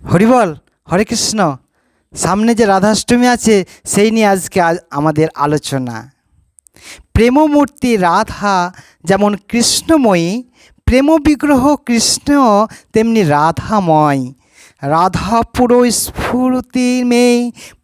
হরিবল, হরে কৃষ্ণ। সামনে যে রাধাষ্টমী আছে সেই নিয়ে আজকে আমাদের আলোচনা। প্রেমমূর্তি রাধা যেমন কৃষ্ণময়ী, প্রেম বিগ্রহ কৃষ্ণ তেমনি রাধাময়। রাধা পুরো স্ফূর্তি মে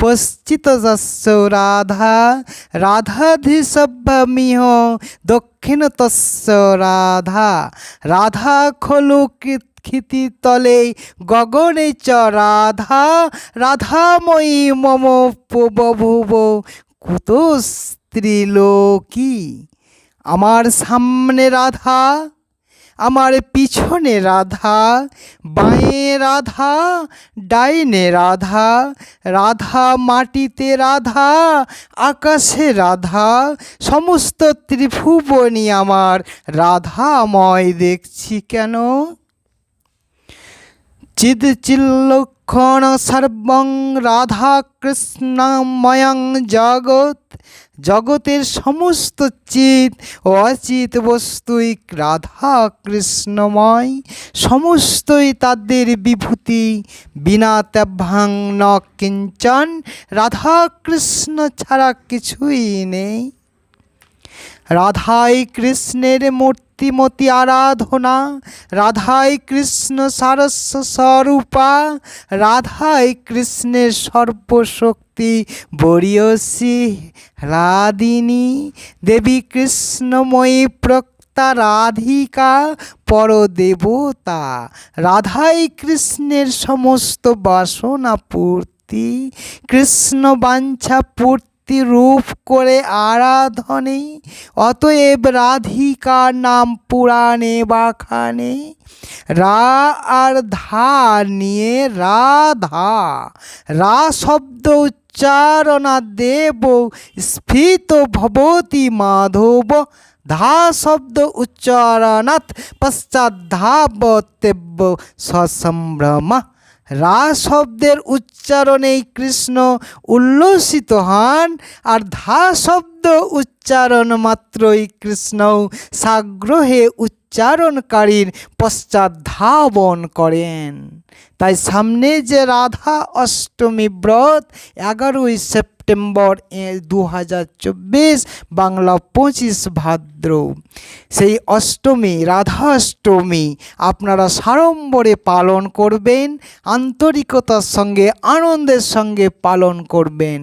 পশ্চিত যস্য রাধা, রাধাধিসভ্যমিহ দক্ষিণ তস্য রাধা। রাধা খলু ক্ষিতি তলে গগনে চ রাধা, রাধাময়ী মম বভুব কুত স্ত্রীলোকী। আমার সামনে রাধা, আমার পিছনে রাধা, বাঁয়ে রাধা, ডাইনে রাধা, রাধা মাটিতে রাধা, আকাশে রাধা, সমস্ত ত্রিভুবনী আমার রাধাময় দেখছি কেন। চিদচিল্লক্ষণ সর্বং রাধা কৃষ্ণময়ং জগৎ। জগতের সমস্ত চিত ও অচিত বস্তুই রাধা কৃষ্ণময়, সমস্তই তাদের বিভূতি। বিনা তেভ্যাং ন কিঞ্চন, রাধা কৃষ্ণ ছাড়া কিছুই নেই। রাধাই কৃষ্ণের মূর্তিমতি আরাধনা, রাধাই কৃষ্ণ সারস্ব স্বরূপা, রাধাই কৃষ্ণের সর্বশক্তি বরিয়সী হ্লাদিনী। দেবী কৃষ্ণময়ী প্রক্তা রাধিকা পরদেবতা। রাধাই কৃষ্ণের সমস্ত বাসনা পূর্তি, কৃষ্ণ বাঞ্ছা পূর্তি রূপ করে আরাধনে। অতএব রাধিকার নাম পুরাণে বাখানে। রা আর ধা নিয়ে রাধা। রা শব্দ উচ্চারণা দেব স্ফীত ভবতি মাধব। ধা শব্দ উচ্চারণাৎ পশ্চাৎ ধাবতেব্য সসম্ভ্রম। রা শব্দের উচ্চারণেই কৃষ্ণ উল্লসিত হন, আর ধা শব্দ উচ্চারণ মাত্রই কৃষ্ণ সাগ্রহে উচ্চারণকারীর পশ্চাৎ ধাবন করেন। তাই সামনে যে রাধা অষ্টমী ব্রত 11ই সেপ্টেম্বর 2024 বাংলা 25 ভাদ্র, সেই অষ্টমী রাধা অষ্টমী আপনারা সাড়ম্বরে পালন করবেন, আন্তরিকতার সঙ্গে আনন্দের সঙ্গে পালন করবেন।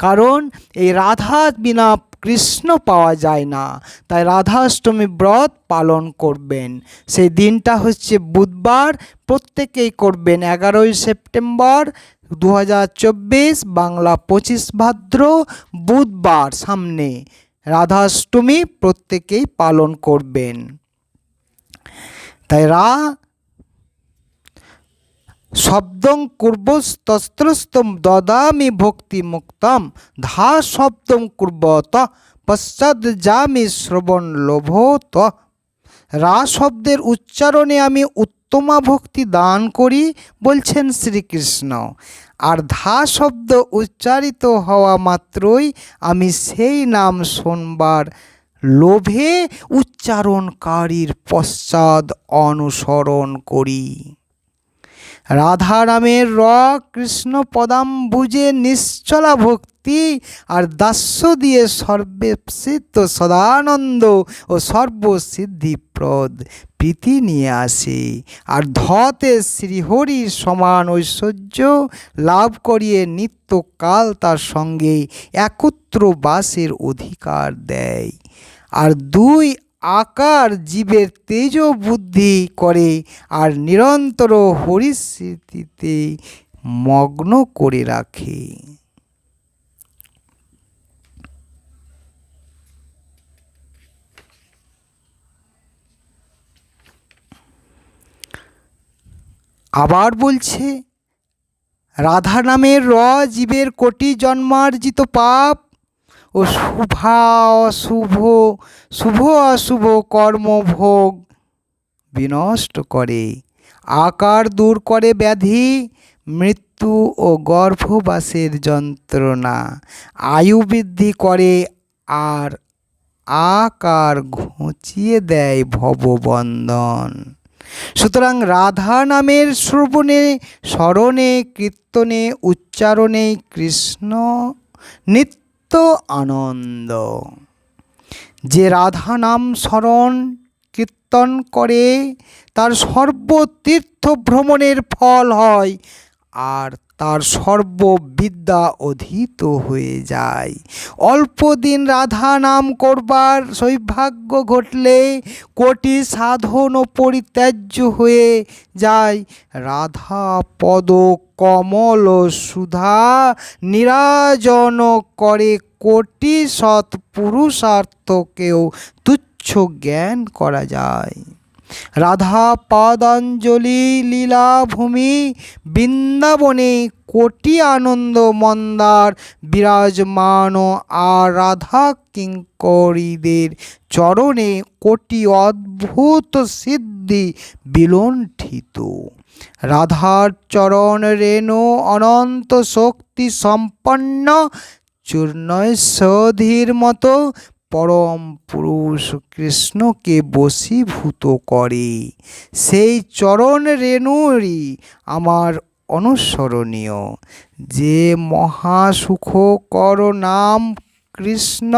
কারণ এই রাধা বিনা কৃষ্ণ পাওয়া যায় না, তাই রাধা অষ্টমী ব্রত পালন করবেন। সেই দিনটা হচ্ছে বুধবার, প্রত্যেকেই করবেন। 11ই সেপ্টেম্বর 2024 বাংলা 25 ভাদ্র বুধবার সামনে রাধাষ্টমী প্রত্যেকেই পালন করবেন। তাই রা শব্দং কুর্বস্তস্ত্রস্তম দদামি ভক্তি মুক্তম। ধা শব্দং কুর্বত পশ্চাৎ যামি শ্রবণ লোভত। রা শব্দের উচ্চারণে আমি উত্তমা ভক্তি দান করি বলছেন শ্রীকৃষ্ণ, আর ধা শব্দ উচ্চারিত হওয়া মাত্রই আমি সেই নাম শোনবার লোভে উচ্চারণকারীর পশ্চাৎ অনুসরণ করি। রাধা নামের র কৃষ্ণ পদাম্বুজে নিশ্চলা ভক্তি, আর দাস্য দিয়ে সর্বসিদ্ধ সদানন্দ ও সর্বসিদ্ধিপ্রদ প্রীতি নিয়ে আসে। আর ধতে শ্রীহরির সমান ঐশ্বর্য লাভ করিয়ে নিত্যকাল তার সঙ্গে একত্র বাসের অধিকার দেয়। আর দুই আকার জীবের তেজ বুদ্ধি করে, আর নিরন্তর হরিস্মৃতিতে মগ্ন করে রাখে। আবার বলছে, রাধা নামের র জীবের কোটি জন্মার্জিত পাপ ও শুভ অশুভ কর্মভোগ বিনষ্ট করে। আকার দূর করে ব্যাধি, মৃত্যু ও গর্ভবাসের যন্ত্রণা, আয়ু বৃদ্ধি করে, আর আকার ঘুচিয়ে দেয় ভববন্ধন। সুতরাং রাধা নামের শ্রবণে, স্মরণে, কীর্তনে, উচ্চারণে কৃষ্ণ নিত্য আনন্দ। যে রাধা নাম স্মরণ কীর্তন করে তার সর্বতীর্থ ভ্রমণের ফল হয়, আর তার সর্ববিদ্যা অধীত হয়ে যায়। অল্প দিন রাধা নাম করবার সৌভাগ্য ঘটলে কোটি সাধনও পরিত্যাজ্য হয়ে যায়। রাধা পদ কমল সুধা নিরাজন করে কোটি সৎ পুরুষার্থকেও তুচ্ছ জ্ঞান করা যায়। রাধা পাদাঞ্জলি লীলাভূমি বৃন্দাবনে কোটি আনন্দ মন্দার বিরাজমান, আর রাধা কিঙ্করীদের চরণে কোটি অদ্ভুত সিদ্ধি বিলুণ্ঠিত। রাধার চরণ রেণু অনন্ত শক্তি সম্পন্ন চূর্ণৈষধীর মতো পরম পুরুষ কৃষ্ণকে বশীভূত করে। সেই চরণ রেণুরই আমার অনুসরণীয়। যে মহাসুখকর নাম কৃষ্ণ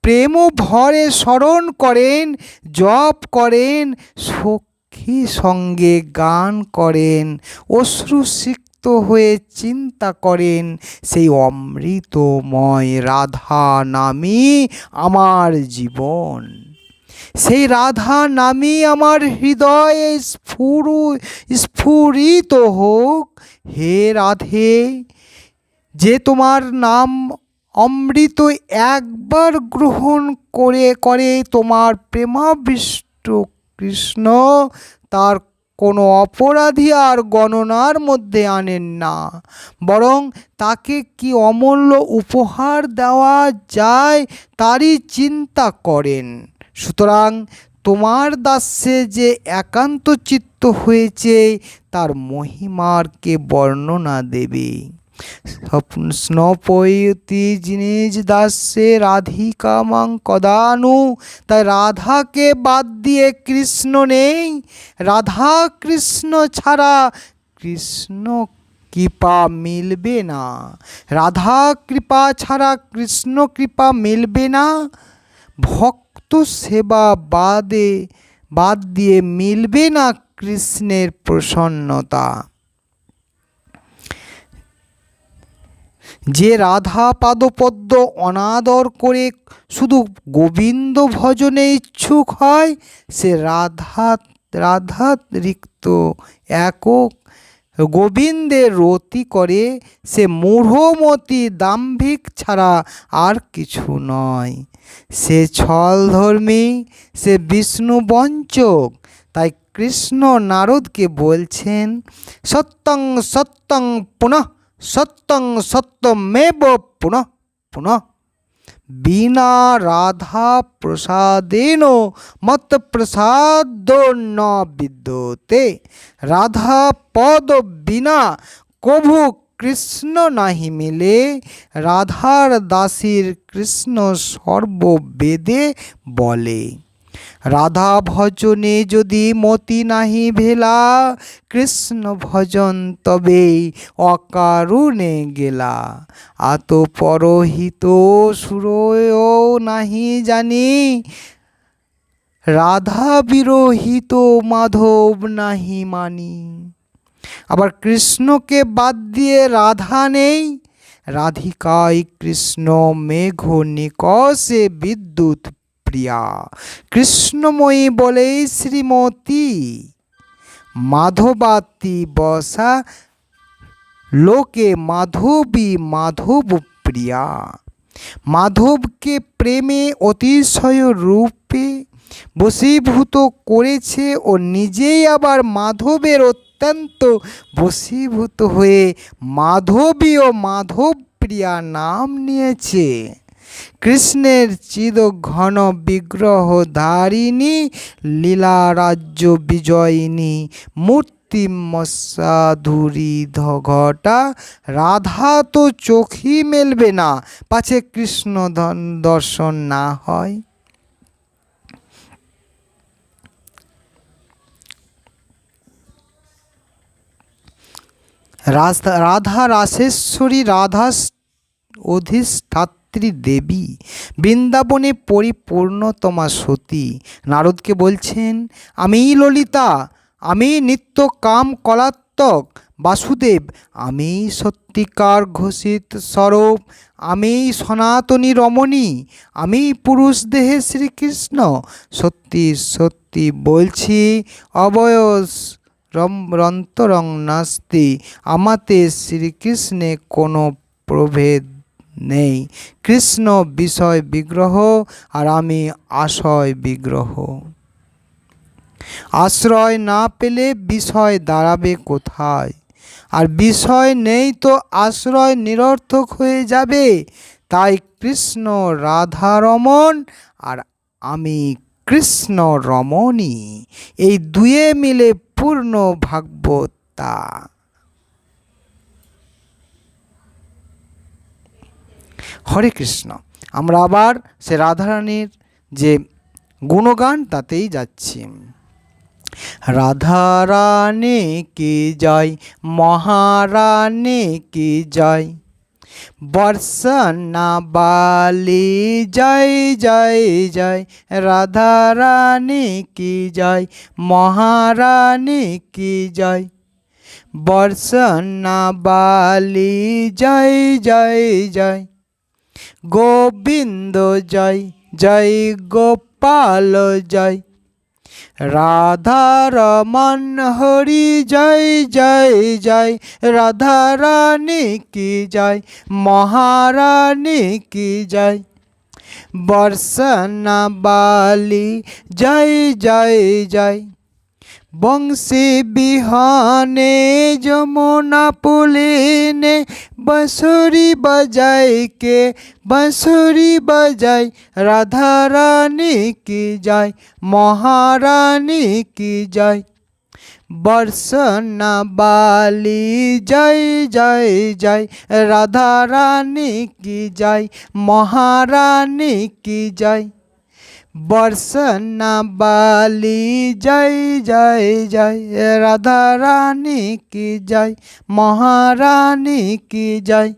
প্রেম ভরে স্মরণ করেন, জপ করেন, সখী সঙ্গে গান করেন, অশ্রুসিক্ত হয়ে চিন্তা করেন, সেই অমৃতময় রাধা নামই আমার জীবন। সেই রাধা নামই আমার হৃদয়ে স্ফুরিত হোক। হে রাধে, যে তোমার নাম অমৃত একবার গ্রহণ করে তোমার প্রেমাবিষ্ট কৃষ্ণ তার কোনো অপরাধী আর গণনার মধ্যে আনেন না, বরং তাকে কি অমূল্য উপহার দেওয়া যায় তারই চিন্তা করেন। সুতরাং তোমার দাসে যে একান্ত চিত্ত হয়েছে তার মহিমার কে বর্ণনা দেবে। স্নপয়তি জিনিস দাসে রাধিকা মাং কদানু। তাই রাধাকে বাদ দিয়ে কৃষ্ণ নেই। রাধা কৃষ্ণ ছাড়া কৃষ্ণ কৃপা মিলবে না। রাধা কৃপা ছাড়া কৃষ্ণ কৃপা মিলবে না। ভক্ত সেবা বাদ দিয়ে মিলবে না কৃষ্ণের প্রসন্নতা। যে রাধা পাদপদ্ম অনাদর করে শুধু গোবিন্দ ভজনে ইচ্ছুক হয়, সে রাধা রিক্ত একক গোবিন্দের রতি করে, সে মূঢ়মতি দাম্ভিক ছাড়া আর কিছু নয়। সে ছলধর্মী, সে বিষ্ণু বঞ্চক। তাই কৃষ্ণ নারদকে বলছেন, সত্যং সত্যং পুনঃ সত্যং সত্যমেব পুনঃ পুনঃ। বিনা রাধা প্রসাদেন মত প্রসাদ ন বিদ্যতে। রাধা পদ বিনা কভু কৃষ্ণ নাহি মিলে। রাধার দাসীর কৃষ্ণ সর্ববেদে বলে। রাধা ভজনে যদি মতি নাহি ভেলা, কৃষ্ণ ভজন তবে অকারুণে গেলা। আত পরহিত সুরয় নাহি জানি, রাধা বিরহিত মাধব নাহি মানি। আবার কৃষ্ণকে বাদ দিয়ে রাধা নেই। রাধিকায় কৃষ্ণ মেঘ নিকষে বিদ্যুৎ প্রিয়া। কৃষ্ণময়ী বলে শ্রীমতী, মাধবাতি বসা লোকে মাধবী মাধব প্রিয়া। মাধবকে প্রেমে অতিশয় রূপে বশীভূত করেছে ও নিজেই আবার মাধবের অত্যন্ত বশীভূত হয়ে মাধবী ও মাধব প্রিয়া নাম নিয়েছে। কৃষ্ণের চিদ ঘন বিগ্রহ ধারিণী, লীলা রাজ্য বিজয়িনী, মূর্তিমসাধুরী ঘটা। রাধা তো চোখই মেলবে না, পাছে কৃষ্ণ দর্শন না হয়। রাধা রাসেশ্বরী, রাধা অধিষ্ঠাত্রী দেবী, বৃন্দাবনে পরিপূর্ণতমা সতী। নারদকে বলছেন, আমি ললিতা, আমি নিত্য কাম কলাত্মক বাসুদেব, আমি সত্যিকার ঘোষিত স্বরূপ, আমি সনাতনী রমণী, আমি পুরুষ দেহে শ্রীকৃষ্ণ। সত্যি সত্যি বলছি, অবয়স রন্তরং নাস্তি, আমাতে শ্রীকৃষ্ণে কোনো প্রভেদ নেই। কৃষ্ণ বিষয় বিগ্রহ আর আমি আশয় বিগ্রহ। আশ্রয় না পেলে বিষয় দাঁড়াবে কোথায়? আর বিষয় নেই তো আশ্রয় নিরর্থক হয়ে যাবে। তাই কৃষ্ণ রাধারমণ আর আমি কৃষ্ণ রমণী, এই দুয়ে মিলে পূর্ণ ভাগবতা। হরে কৃষ্ণ। আমরা আবার সে রাধারানীর যে গুণগান তাতেই যাচ্ছি। রাধা রানী কি জয়, মহারানী কি জয়, বর্ষনা বালি জয় জয় জয়। রাধা রানী কি জয়, মহারানী কি জয়, বর্ষনা বালি জয় জয় জয়। গোবিন্দ জয় জয়, গোপাল জয়, রাধা রমন হরি জয় জয় জয়। রাধা রানী কি জয়, মহারানী কি জয়, বর্ষনা বালি জয় জয় জয়। বংশী বিহানে যমুনা পুলিনে, বাঁশুরি বাজাই কে বাঁশুরি বাজাই। রাধা রানী কি জয়, মহারানী কি জয়, বর্ষনা বালি জয় জয় জয়। রাধা রানী কি জয়, মহারানী কি জয়, বর্ষনা বালি জয় জয় জয়। রাধা রানী কি জয়, মহারানী কি জয়,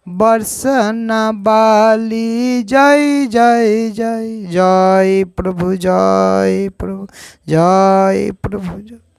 বর্ষনা বালি জয় জয় জয়। জয় প্রভু, জয় প্রভু, জয় প্রভু, জয়।